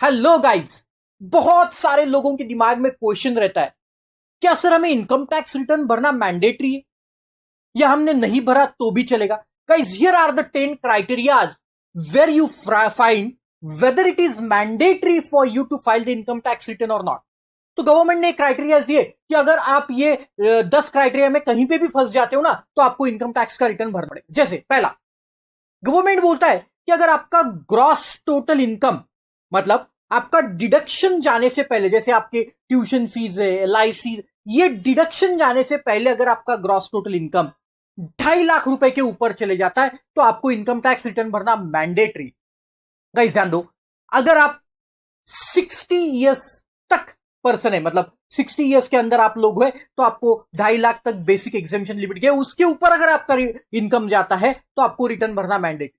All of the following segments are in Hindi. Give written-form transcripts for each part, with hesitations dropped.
Hello guys. बहुत सारे लोगों के दिमाग में क्वेश्चन रहता है, क्या सर हमें इनकम टैक्स रिटर्न भरना मैंडेटरी है या हमने नहीं भरा तो भी चलेगा? Guys, here are the 10 criterias where you find whether it is mandatory for you to file the income tax return और नॉट। तो गवर्नमेंट ने क्राइटेरियाज दिए कि अगर आप ये 10 क्राइटेरिया में कहीं पे भी फंस जाते हो ना, तो आपको इनकम टैक्स का रिटर्न भरना पड़ेगा। जैसे पहला, गवर्नमेंट बोलता है कि अगर आपका ग्रॉस टोटल इनकम, मतलब आपका डिडक्शन जाने से पहले, जैसे आपके ट्यूशन फीस है, एलआईसी, ये डिडक्शन जाने से पहले अगर आपका ग्रॉस टोटल इनकम 2.5 लाख रुपए के ऊपर चले जाता है तो आपको इनकम टैक्स रिटर्न भरना मैंडेटरी। गाइस ध्यान दो, अगर आप 60 ईयर्स तक पर्सन है, मतलब 60 ईयर्स के अंदर आप लोग हुए, तो आपको 2.5 लाख तक बेसिक एग्जेम्पशन लिमिट के, उसके ऊपर अगर आपका इनकम जाता है तो आपको रिटर्न भरना मैंडेटरी।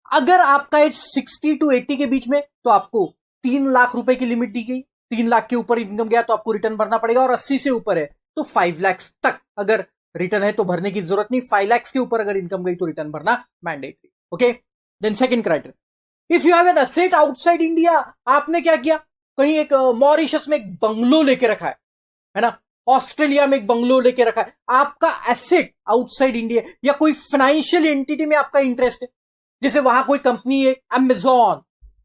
अगर आपका एज 60 टू 80 के बीच में, तो आपको 3 लाख रुपए की लिमिट दी गई। 3 लाख के ऊपर इनकम गया तो आपको रिटर्न भरना पड़ेगा, और 80 से ऊपर है तो 5 लाख तक अगर रिटर्न है तो भरने की जरूरत नहीं। 5 लाख के ऊपर अगर इनकम गई तो रिटर्न भरना mandatory. Okay, then second criteria, if you have an asset outside India. आपने क्या किया, कहीं एक मॉरिशस में एक बंगलो लेके रखा है ना, ऑस्ट्रेलिया में एक बंगलो लेके रखा है, आपका एसेट आउटसाइड इंडिया, या कोई फाइनेंशियल एंटिटी में आपका इंटरेस्ट है, जैसे वहां कोई कंपनी है अमेजॉन,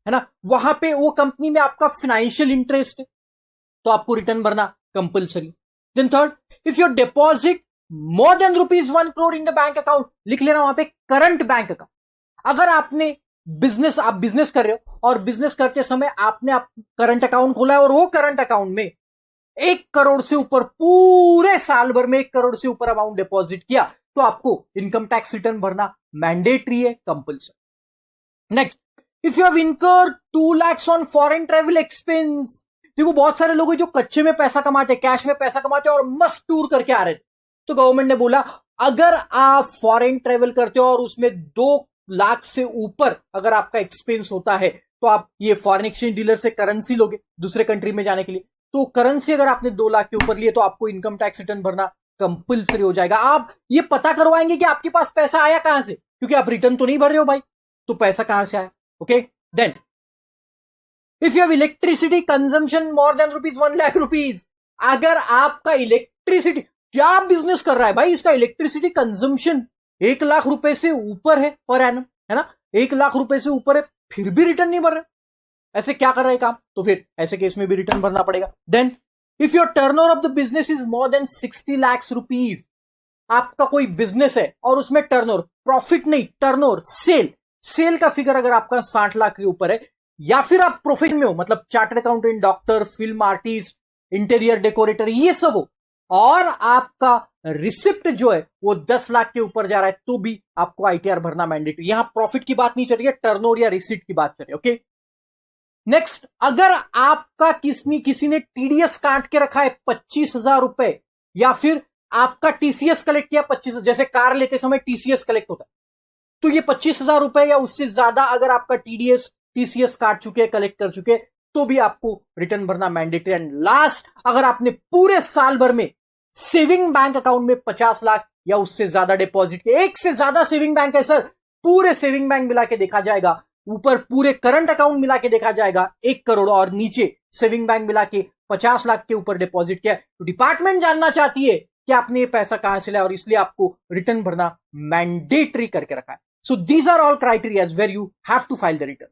है ना, वहां पे वो कंपनी में आपका फाइनेंशियल इंटरेस्ट है, तो आपको रिटर्न भरना compulsory. Then third, if your deposit more than ₹1 crore in the bank account, लिख लेना वहां पे करंट बैंक अकाउंट। अगर आपने आप बिजनेस कर रहे हो और बिजनेस करते समय आपने करंट अकाउंट खोला है और वो करंट अकाउंट में 1 करोड़ से ऊपर, पूरे साल भर में 1 करोड़ से ऊपर अमाउंट डिपॉजिट किया, तो आपको इनकम टैक्स रिटर्न भरना मैंडेटरी है, compulsory. Next, if you have incurred 2 lakhs on foreign travel expense. देखो, बहुत सारे लोग जो कच्चे में पैसा कमाते, कैश में पैसा कमाते और मस्त टूर करके आ रहे थे, तो गवर्नमेंट ने बोला अगर आप फॉरेन ट्रेवल करते हो और उसमें 2 लाख से ऊपर अगर आपका एक्सपेंस होता है, तो आप ये फॉरेन एक्सचेंज डीलर से करेंसी लोगे दूसरे कंट्री में जाने के लिए, तो करेंसी अगर आपने 2 लाख के ऊपर लिए तो आपको इनकम टैक्स रिटर्न भरना कंपल्सरी हो जाएगा। आप ये पता करवाएंगे कि आपके पास पैसा आया कहां से, क्योंकि आप रिटर्न तो नहीं भर रहे हो भाई, तो पैसा कहां से आया। Okay, then if you have electricity consumption more than ₹1 lakh, अगर आपका इलेक्ट्रिसिटी, क्या बिजनेस कर रहा है भाई, इसका इलेक्ट्रिसिटी कंजम्पशन 1 लाख रुपए से ऊपर है पर एनम, है ना, 1 लाख रुपए से ऊपर है, फिर भी रिटर्न नहीं भर रहे, ऐसे क्या कर रहा है काम, तो फिर ऐसे केस में भी रिटर्न भरना पड़ेगा। Then if your turnover of the business is more than 60 lakhs rupees, आपका कोई बिजनेस है और उसमें टर्नओवर, प्रॉफिट नहीं, टर्नओवर, सेल का फिगर अगर आपका 60 लाख के ऊपर है, या फिर आप प्रोफेशन में हो, मतलब chartered accountant, doctor, film artist, interior decorator, ये सब हो, और आपका रिसिप्ट जो है वो 10 लाख के ऊपर जा रहा है, तो भी आपको आईटीआर भरना मैंडेटरी। यहां प्रॉफिट की बात नहीं चल रही है, टर्नओवर या रिसिप्ट की बात चल रही है। ओके, नेक्स्ट, अगर आपका किसी ने टीडीएस काट के रखा है 25,000 रुपए, या फिर आपका टीसीएस कलेक्ट किया 25, जैसे कार लेते समय टीसीएस कलेक्ट होता है, तो ये 25,000 रुपए या उससे ज्यादा अगर आपका टीसीएस काट चुके, कलेक्ट कर चुके, तो भी आपको रिटर्न भरना मैंडेटरी। एंड लास्ट, अगर आपने पूरे साल भर में सेविंग बैंक अकाउंट में 50 लाख या उससे ज्यादा डिपॉजिट किया, एक से ज्यादा सेविंग बैंक है सर, पूरे सेविंग बैंक मिला के देखा जाएगा, ऊपर पूरे करंट अकाउंट मिला के देखा जाएगा 1 करोड़, और नीचे सेविंग बैंक मिला के 50 लाख के ऊपर डिपॉजिट किया, तो डिपार्टमेंट जानना चाहती है कि आपने ये पैसा कहां से लिया, और इसलिए आपको रिटर्न भरना मैंडेटरी करके रखा है। So these are all criterias where you have to file the return.